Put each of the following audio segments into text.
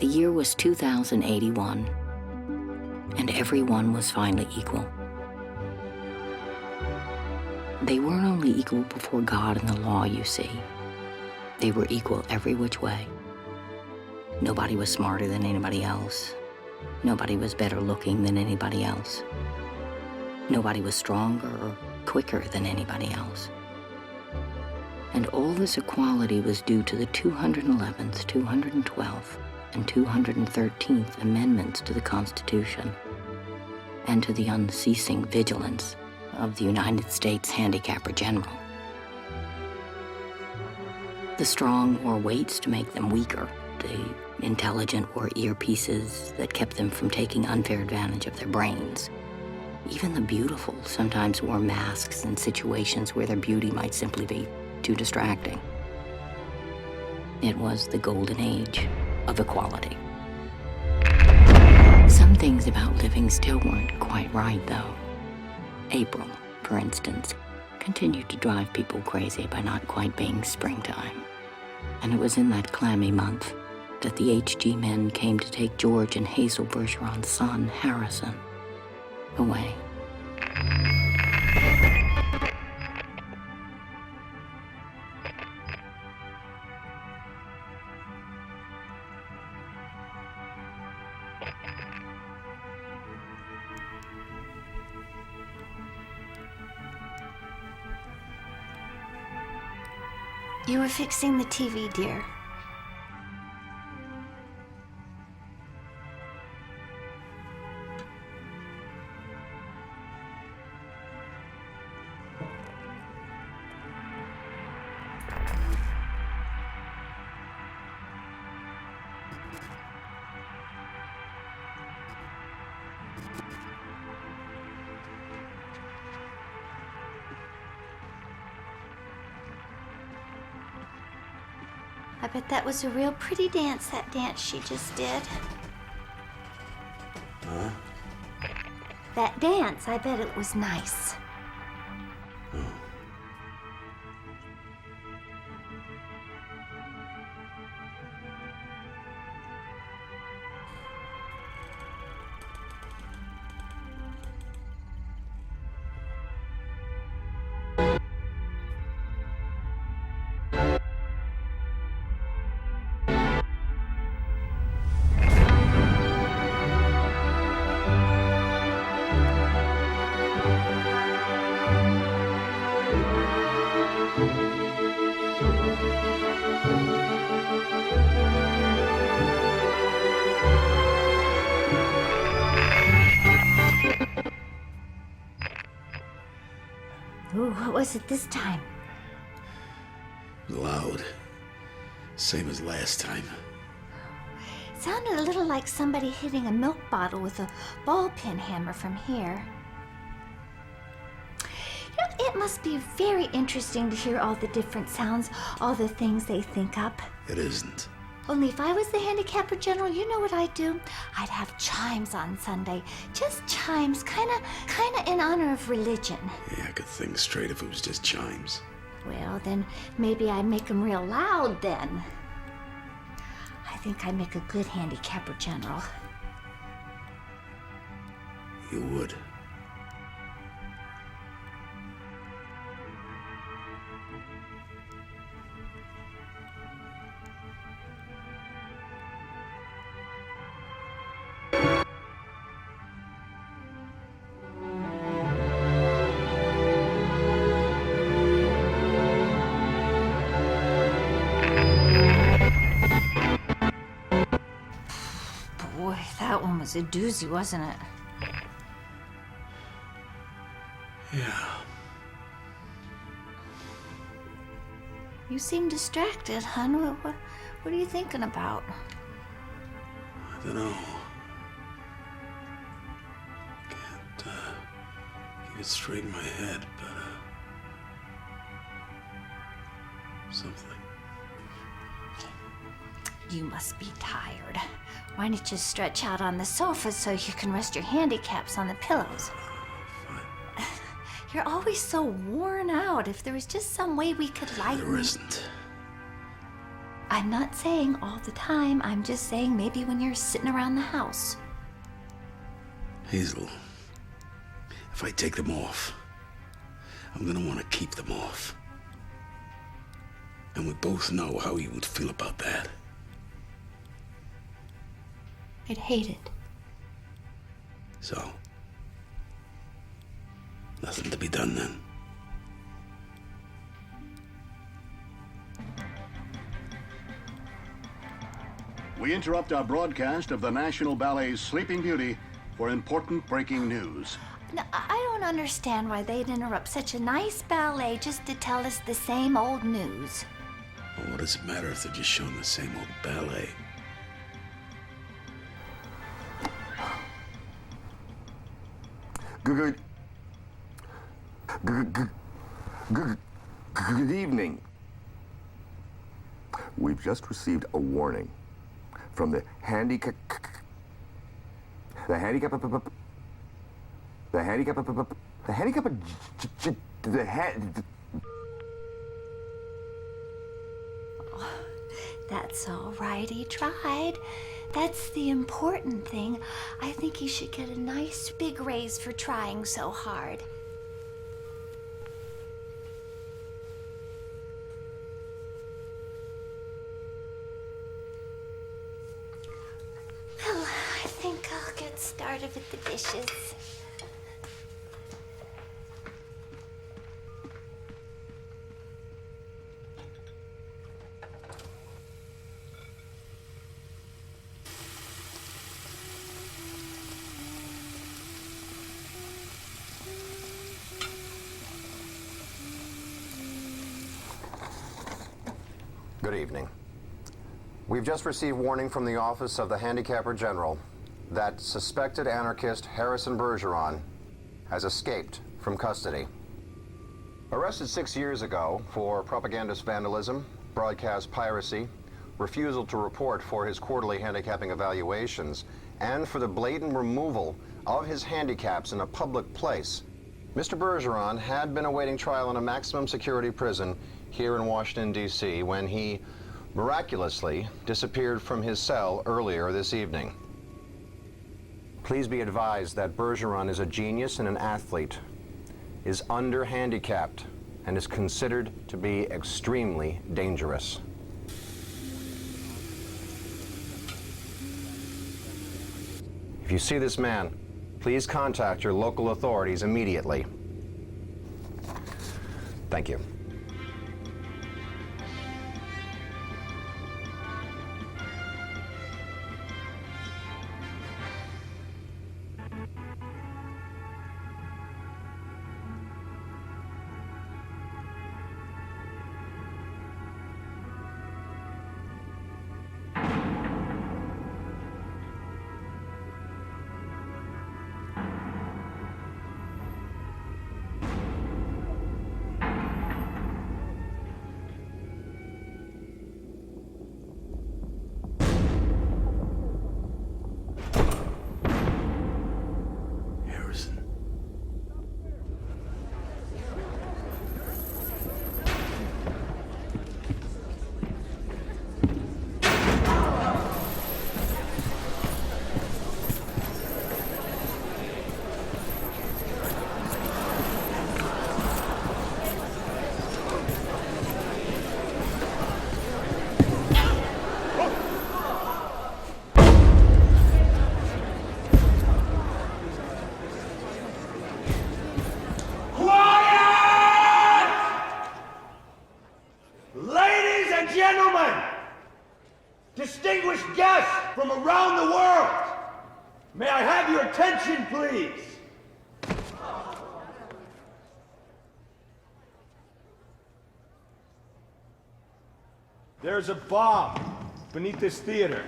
The year was 2081, and everyone was finally equal. They weren't only equal before God and the law, you see. They were equal every which way. Nobody was smarter than anybody else. Nobody was better looking than anybody else. Nobody was stronger or quicker than anybody else. And all this equality was due to the 211th, 212th, and 213th Amendments to the Constitution, and to the unceasing vigilance of the United States Handicapper General. The strong wore weights to make them weaker. The intelligent wore earpieces that kept them from taking unfair advantage of their brains. Even the beautiful sometimes wore masks in situations where their beauty might simply be too distracting. It was the golden age of equality. Some things about living still weren't quite right, though. April, for instance, continued to drive people crazy by not quite being springtime. And it was in that clammy month that the HG men came to take George and Hazel Bergeron's son, Harrison, away. You were fixing the TV, dear. I bet that was a real pretty dance, that dance she just did. Huh? That dance, I bet it was nice. Oh. Ooh, what was it this time? Loud. Same as last time. It sounded a little like somebody hitting a milk bottle with a ball peen hammer from here. You know, it must be very interesting to hear all the different sounds, all the things they think up. It isn't. Only if I was the handicapper general, you know what I'd do? I'd have chimes on Sunday. Just chimes, kinda in honor of religion. Yeah, I could think straight if it was just chimes. Well, then maybe I'd make them real loud then. I think I'd make a good handicapper general. You would. Boy, that one was a doozy, wasn't it? Yeah. You seem distracted, hon. What are you thinking about? I don't know. Can't keep it straight in my head, but something. You must be tired. Why don't you stretch out on the sofa so you can rest your handicaps on the pillows? Fine. You're always so worn out. If there was just some way we could lighten... There isn't. I'm not saying all the time. I'm just saying maybe when you're sitting around the house. Hazel, if I take them off, I'm gonna want to keep them off. And we both know how you would feel about that. I'd hate it. So, nothing to be done then. We interrupt our broadcast of the National Ballet's Sleeping Beauty for important breaking news. No, I don't understand why they'd interrupt such a nice ballet just to tell us the same old news. Well, what does it matter if they're just showing the same old ballet? Good evening. We've just received a warning from the handicap That's all right, he tried. That's the important thing. I think he should get a nice big raise for trying so hard. Well, I think I'll get started with the dishes. Good evening. We've just received warning from the Office of the Handicapper General that suspected anarchist Harrison Bergeron has escaped from custody. Arrested 6 years ago for propagandist vandalism, broadcast piracy, refusal to report for his quarterly handicapping evaluations, and for the blatant removal of his handicaps in a public place, Mr. Bergeron had been awaiting trial in a maximum security prison here in Washington, D.C., when he miraculously disappeared from his cell earlier this evening. Please be advised that Bergeron is a genius and an athlete, is under-handicapped, and is considered to be extremely dangerous. If you see this man, please contact your local authorities immediately. Thank you. Harrison. Ladies and gentlemen, distinguished guests from around the world, may I have your attention, please? There's a bomb beneath this theater,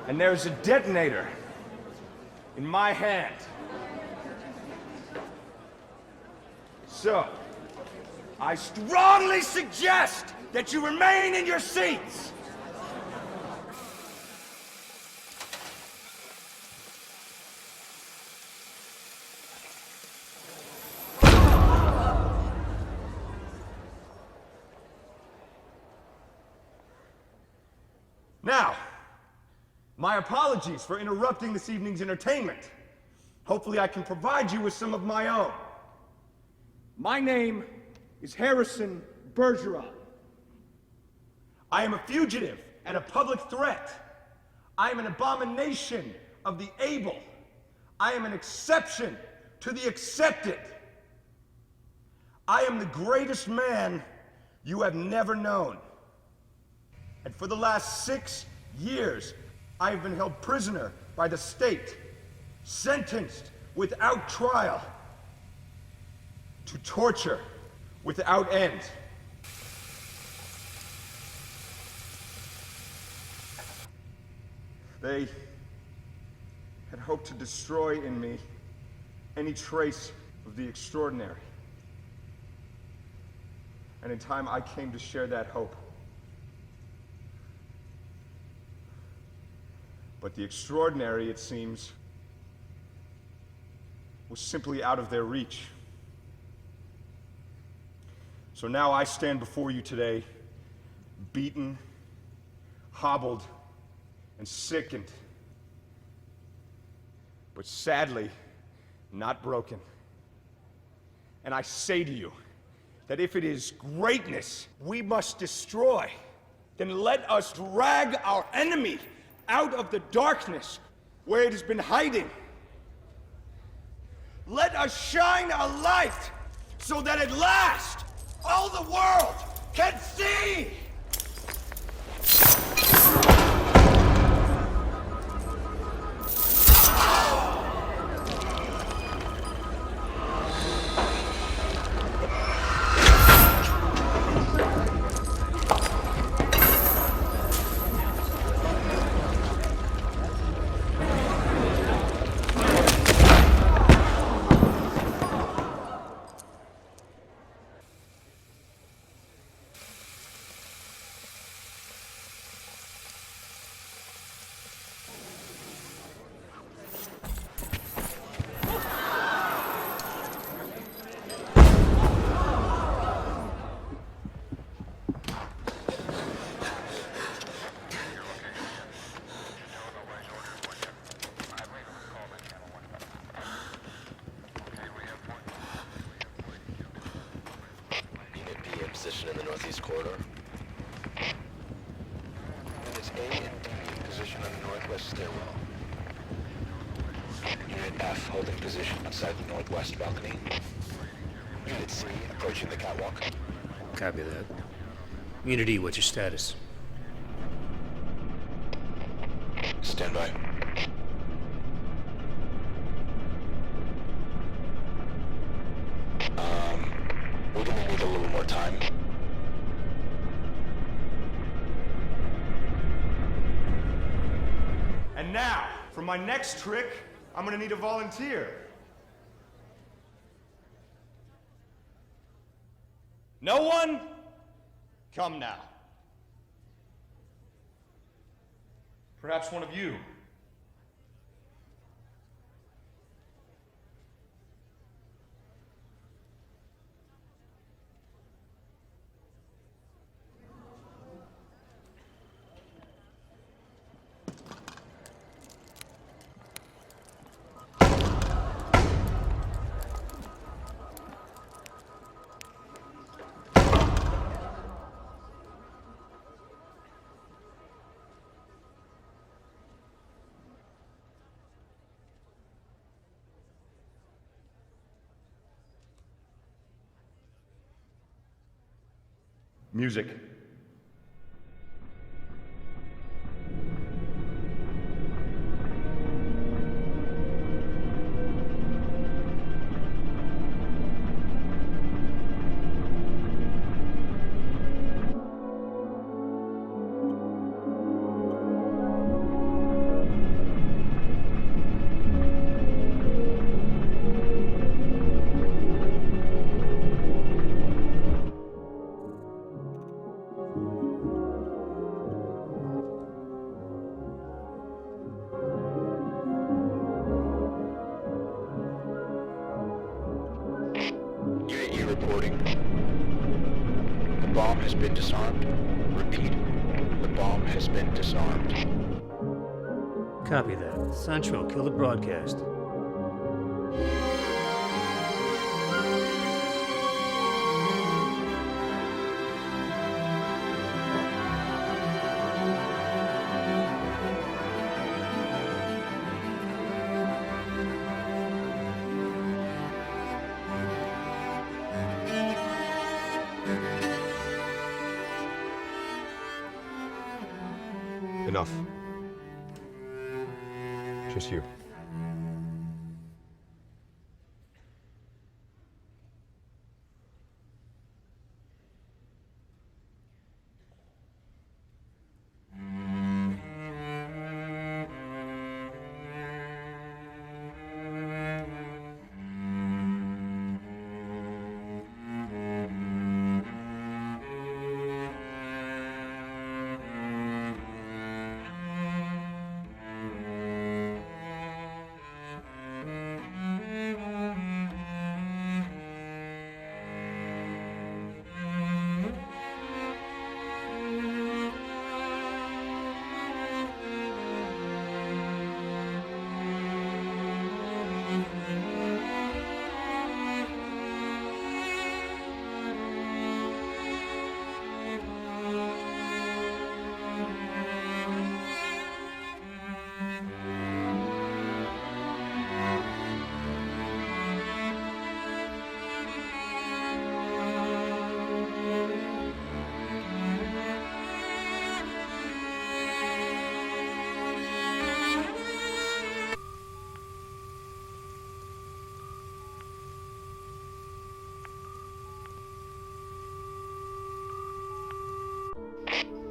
and there's a detonator in my hand. So, I strongly suggest that you remain in your seats. Now, my apologies for interrupting this evening's entertainment. Hopefully I can provide you with some of my own. My name is Harrison Bergeron. I am a fugitive and a public threat. I am an abomination of the able. I am an exception to the accepted. I am the greatest man you have never known. And for the last 6 years, I have been held prisoner by the state, sentenced without trial to torture without end. They had hoped to destroy in me any trace of the extraordinary. And in time, I came to share that hope. But the extraordinary, it seems, was simply out of their reach. So now I stand before you today, beaten, hobbled, and sickened, but sadly, not broken. And I say to you that if it is greatness we must destroy, then let us drag our enemy out of the darkness where it has been hiding. Let us shine a light so that at last all the world can see. Position in the northeast corridor. Units A and D in position on the northwest stairwell. Unit F holding position outside the northwest balcony. Unit C approaching the catwalk. Copy that. Unit E, what's your status? Stand by. We're gonna need a little more time. And now, for my next trick, I'm gonna need a volunteer. No one? Come now. Perhaps one of you. Music. Reporting. The bomb has been disarmed. Repeat, the bomb has been disarmed. Copy that. Sancho, kill the broadcast. Enough. Just you.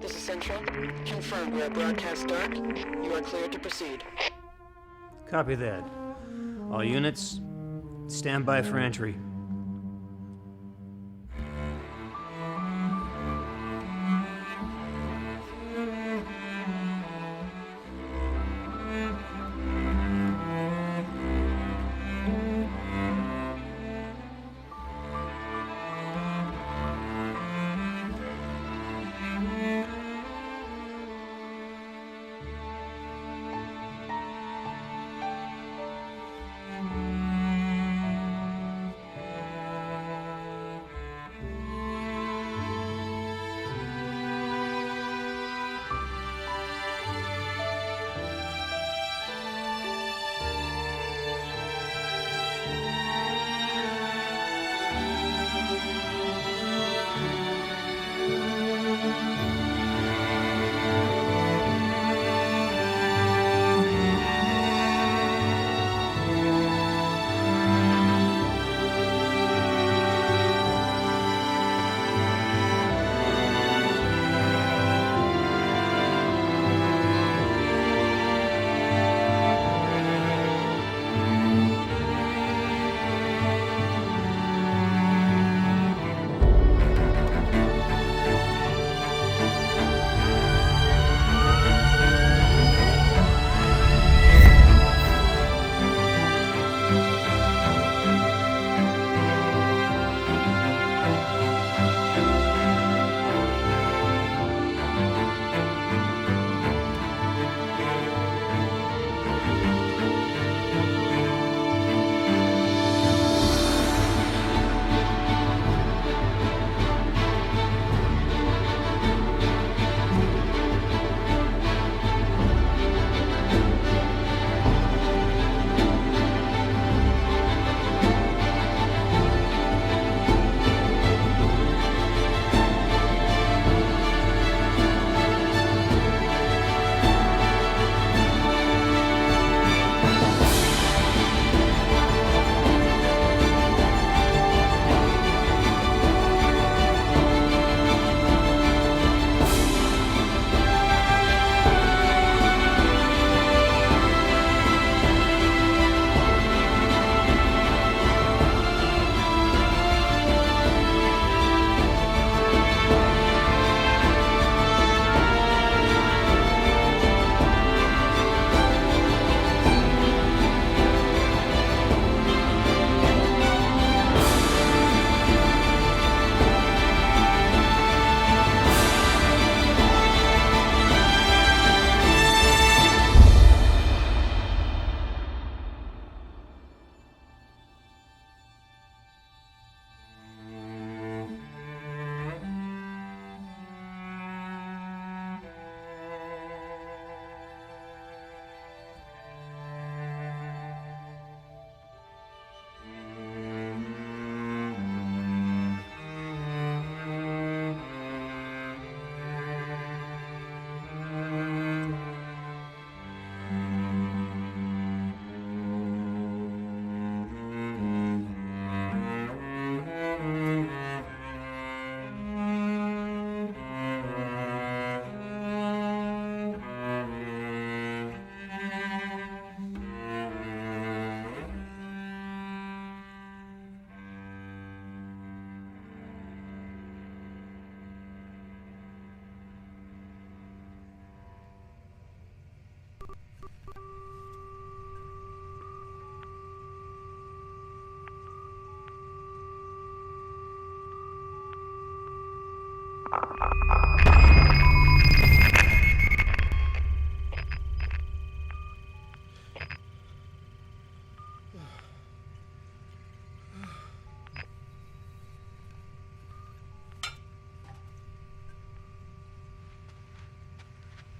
This is Central. Confirmed we are broadcast dark. You are cleared to proceed. Copy that. All units, stand by for entry.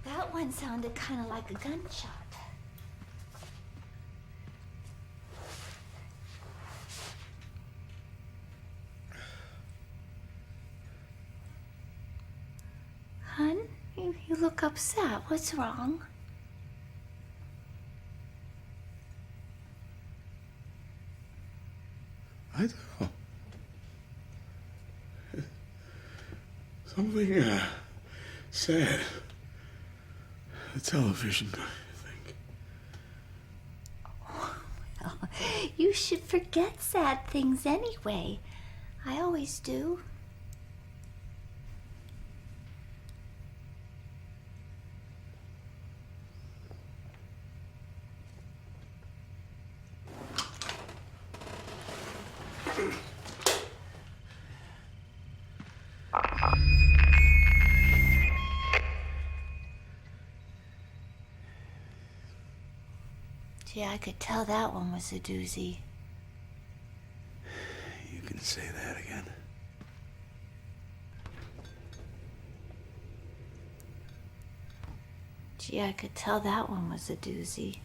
That one sounded kind of like a gunshot. Hun, you look upset. What's wrong? I don't know. Something, sad. The television, I think. Well, you should forget sad things anyway. I always do. Gee, I could tell that one was a doozy. You can say that again. Gee, I could tell that one was a doozy.